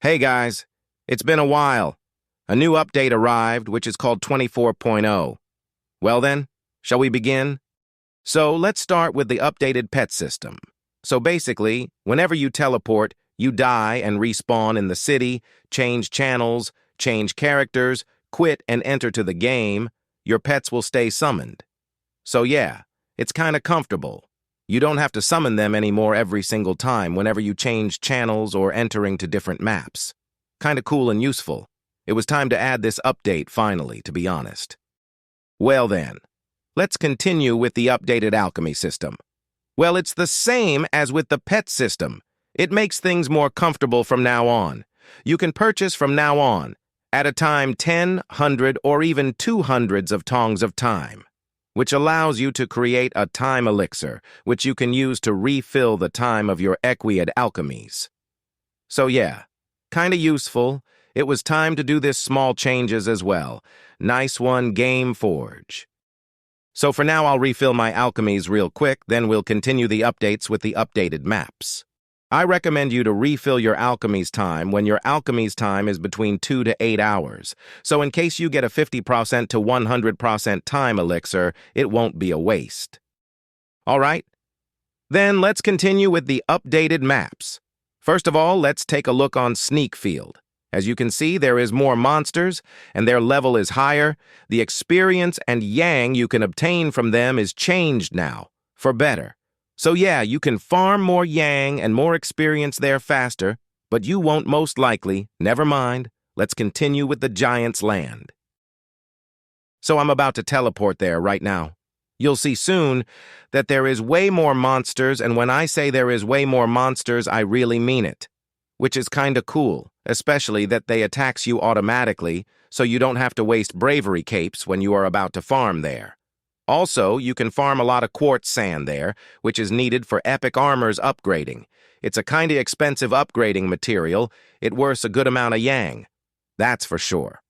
Hey guys, it's been a while. A new update arrived, which is called 24.0. Well then, shall we begin? So let's start with the updated pet system. So basically, whenever you teleport, you die and respawn in the city, change channels, change characters, quit and enter to the game, your pets will stay summoned. So yeah, it's kinda comfortable. You don't have to summon them anymore every single time whenever you change channels or entering to different maps. Kinda cool and useful. It was time to add this update finally, to be honest. Well then, let's continue with the updated alchemy system. Well, it's the same as with the pet system. It makes things more comfortable from now on. You can purchase from now on, at a time 10, 100, or even 200s of tongs of time, which allows you to create a time elixir, which you can use to refill the time of your OKEY alchemies. So yeah, kinda useful. It was time to do this small changes as well. Nice one, Game Forge. So for now, I'll refill my alchemies real quick, then we'll continue the updates with the updated maps. I recommend you to refill your alchemy's time when your alchemy's time is between 2 to 8 hours. So in case you get a 50% to 100% time elixir, it won't be a waste. All right? Then let's continue with the updated maps. First of all, let's take a look on Sneak Field. As you can see, there is more monsters, and their level is higher. The experience and yang you can obtain from them is changed now, for better. So yeah, you can farm more yang and more experience there faster, but you won't most likely. Never mind. Let's continue with the Giant's Land. So I'm about to teleport there right now. You'll see soon that there is way more monsters, and when I say there is way more monsters, I really mean it. Which is kinda cool, especially that they attacks you automatically, so you don't have to waste bravery capes when you are about to farm there. Also, you can farm a lot of quartz sand there, which is needed for epic armor's upgrading. It's a kinda expensive upgrading material. It worths a good amount of yang. That's for sure.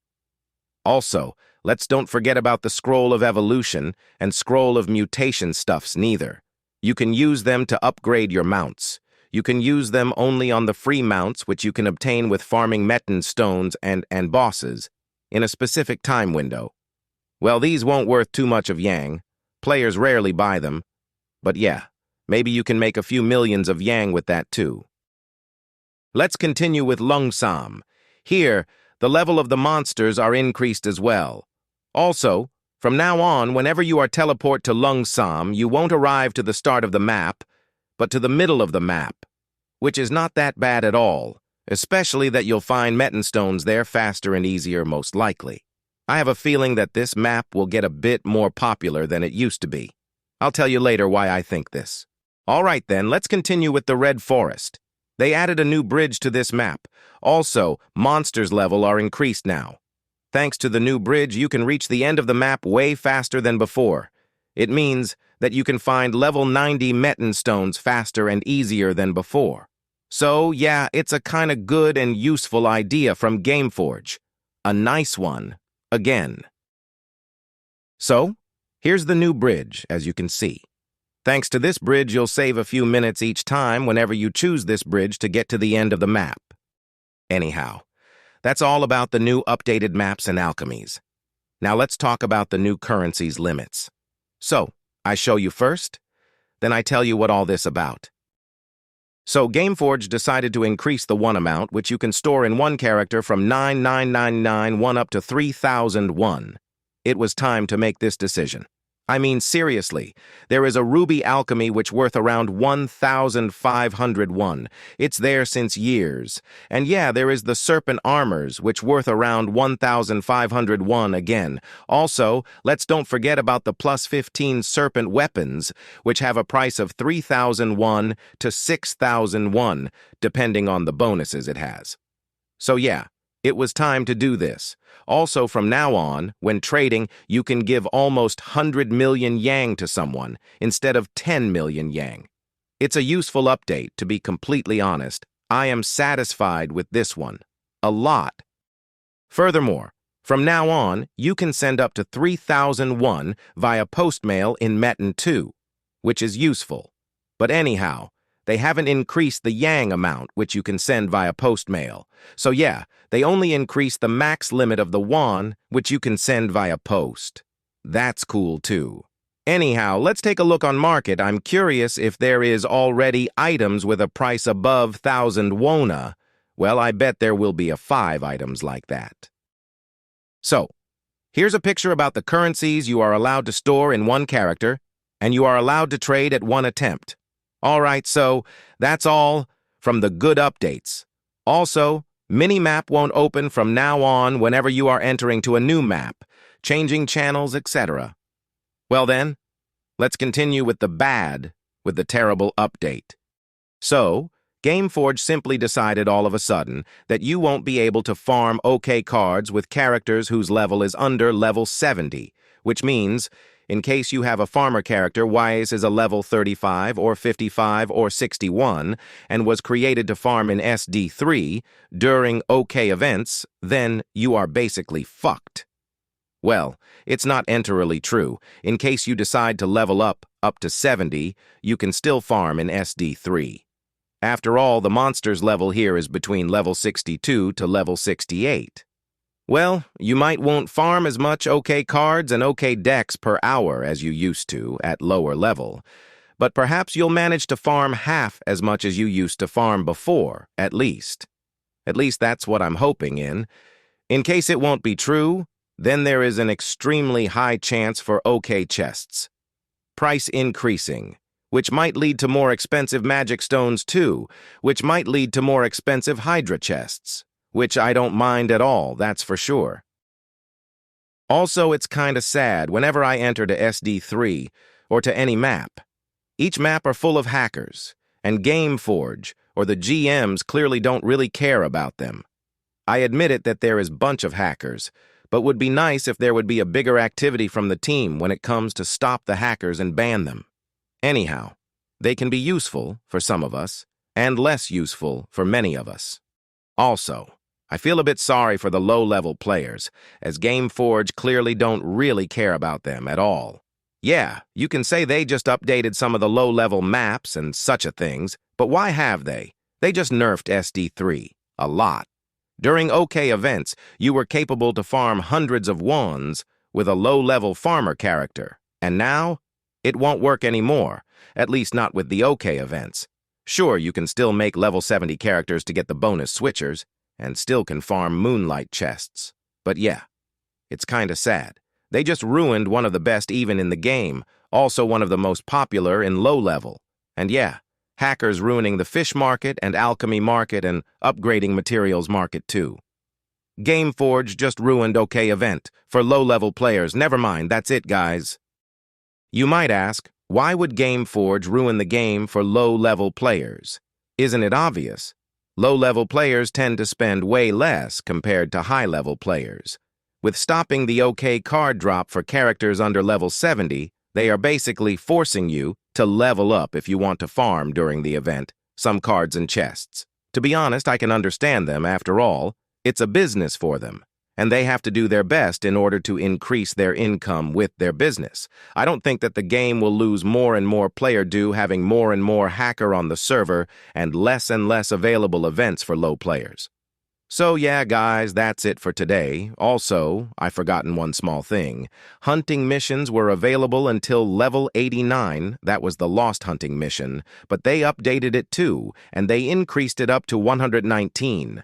Also, let's don't forget about the Scroll of Evolution and Scroll of Mutation stuffs neither. You can use them to upgrade your mounts. You can use them only on the free mounts, which you can obtain with farming Metin2 and bosses in a specific time window. Well, these won't worth too much of yang. Players rarely buy them. But yeah, maybe you can make a few millions of yang with that too. Let's continue with Lungsam. Here, the level of the monsters are increased as well. Also, from now on, whenever you are teleport to Lungsam, you won't arrive to the start of the map, but to the middle of the map, which is not that bad at all, especially that you'll find Metin2 there faster and easier most likely. I have a feeling that this map will get a bit more popular than it used to be. I'll tell you later why I think this. All right then, let's continue with the Red Forest. They added a new bridge to this map. Also, monsters level are increased now. Thanks to the new bridge, you can reach the end of the map way faster than before. It means that you can find level 90 Metin2 faster and easier than before. So, yeah, it's a kinda good and useful idea from Gameforge. A nice one. Again. So, here's the new bridge, as you can see. Thanks to this bridge, you'll save a few minutes each time whenever you choose this bridge to get to the end of the map. Anyhow, that's all about the new updated maps and alchemies. Now let's talk about the new currency's limits. So, I show you first, then I tell you what all this about. So Gameforge decided to increase the one amount, which you can store in one character from 9,999 up to 3,001. It was time to make this decision. I mean, seriously, there is a ruby alchemy which worth around 1,501. It's there since years. And yeah, there is the serpent armors, which worth around 1,501 again. Also, let's don't forget about the plus 15 serpent weapons, which have a price of 3,001 to 6,001, depending on the bonuses it has. So yeah, it was time to do this. Also, from now on, when trading, you can give almost 100 million yang to someone instead of 10 million yang. It's a useful update, to be completely honest. I am satisfied with this one. A lot. Furthermore, from now on, you can send up to 3,001 via postmail in Metin2, which is useful. But anyhow, they haven't increased the yang amount, which you can send via postmail. So yeah, they only increased the max limit of the won, which you can send via post. That's cool too. Anyhow, let's take a look on market. I'm curious if there is already items with a price above 1,000 wona. Well, I bet there will be 5 items like that. So, here's a picture about the currencies you are allowed to store in one character, and you are allowed to trade at one attempt. Alright, so that's all from the good updates. Also, mini-map won't open from now on whenever you are entering to a new map, changing channels, etc. Well then, let's continue with the bad, with the terrible update. So, Gameforge simply decided all of a sudden that you won't be able to farm OKEY cards with characters whose level is under level 70, which means, in case you have a farmer character Wise is a level 35 or 55 or 61 and was created to farm in SD3 during OKEY events, then you are basically fucked. Well, it's not entirely true. In case you decide to level up to 70, you can still farm in SD3. After all, the monster's level here is between level 62 to level 68. Well, you might won't farm as much OKEY cards and OKEY decks per hour as you used to at lower level, but perhaps you'll manage to farm half as much as you used to farm before, at least. At least that's what I'm hoping in. In case it won't be true, then there is an extremely high chance for OKEY chests. Price increasing, which might lead to more expensive magic stones too, which might lead to more expensive Hydra chests, which I don't mind at all, that's for sure. Also, it's kinda sad whenever I enter to SD3 or to any map. Each map are full of hackers, and Gameforge or the GMs clearly don't really care about them. I admit it that there is a bunch of hackers, but would be nice if there would be a bigger activity from the team when it comes to stop the hackers and ban them. Anyhow, they can be useful for some of us, and less useful for many of us. Also, I feel a bit sorry for the low-level players, as Gameforge clearly don't really care about them at all. Yeah, you can say they just updated some of the low-level maps and such a things, but why have they? They just nerfed SD3 a lot. During OKEY events, you were capable to farm hundreds of wons with a low-level farmer character, and now, it won't work anymore, at least not with the OKEY events. Sure, you can still make level 70 characters to get the bonus switchers, and still can farm moonlight chests. But yeah, it's kinda sad. They just ruined one of the best even in the game, also one of the most popular in low level. And yeah, hackers ruining the fish market and alchemy market and upgrading materials market too. Gameforge just ruined OKEY event for low-level players. Never mind, that's it, guys. You might ask, why would Gameforge ruin the game for low-level players? Isn't it obvious? Low-level players tend to spend way less compared to high-level players. With stopping the OKEY card drop for characters under level 70, they are basically forcing you to level up if you want to farm during the event, some cards and chests. To be honest, I can understand them. After all, it's a business for them, and they have to do their best in order to increase their income with their business. I don't think that the game will lose more and more player due having more and more hacker on the server and less available events for low players. So yeah, guys, that's it for today. Also, I've forgotten one small thing. Hunting missions were available until level 89, that was the Lost Hunting mission, but they updated it too, and they increased it up to 119.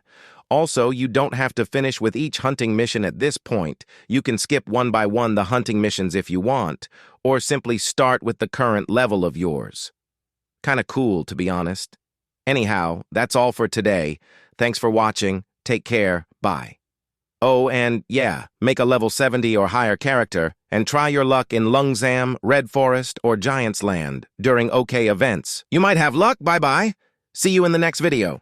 Also, you don't have to finish with each hunting mission at this point. You can skip one by one the hunting missions if you want, or simply start with the current level of yours. Kinda cool, to be honest. Anyhow, that's all for today. Thanks for watching. Take care. Bye. Oh, and yeah, make a level 70 or higher character, and try your luck in Lungsam, Red Forest, or Giant's Land during OKEY events. You might have luck. Bye-bye. See you in the next video.